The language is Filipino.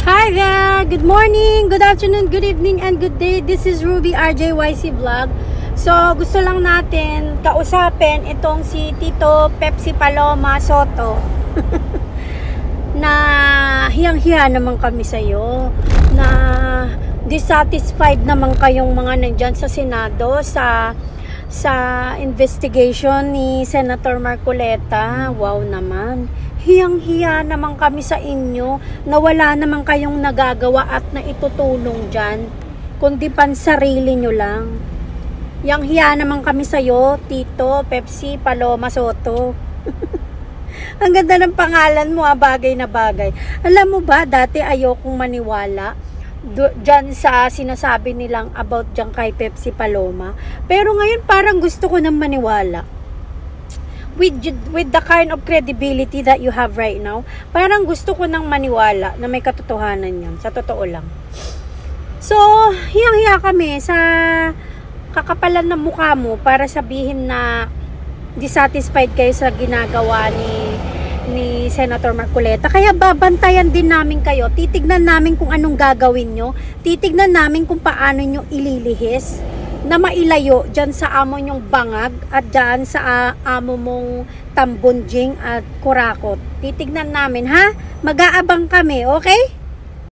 Hi there! Good morning, good afternoon, good evening, and good day. This is Ruby RJYC Vlog. So, gusto lang natin kausapin itong si Tito Pepsi Paloma Soto. Na hiyang-hiya naman kami sa'yo. Na dissatisfied naman kayong mga nandyan sa Senado sa investigation ni Senator Marcoleta. Wow naman. Hiyang-hiya naman kami sa inyo na wala naman kayong nagagawa at naitutulong dyan, kundi pansarili nyo lang. Hiyang-hiya naman kami sa'yo, Tito Pepsi Paloma Soto. Ang ganda ng pangalan mo, bagay na bagay. Alam mo ba, dati ayokong maniwala dyan sa sinasabi nilang about dyan kay Pepsi Paloma. Pero ngayon parang gusto ko nang maniwala. With the kind of credibility that you have right now, parang gusto ko nang maniwala na may katotohanan yan. Sa totoo lang. So, hiyang-hiya kami sa kakapalan ng mukha mo para sabihin na dissatisfied kayo sa ginagawa ni Senator Marcoleta. Kaya babantayan din namin kayo. Titignan namin kung anong gagawin nyo. Titignan namin kung paano nyo ililihis na mailayo dyan sa amo nyong bangag at dyan sa amo mong tambunjing at kurakot. Titignan namin, ha? Mag-aabang kami, okay?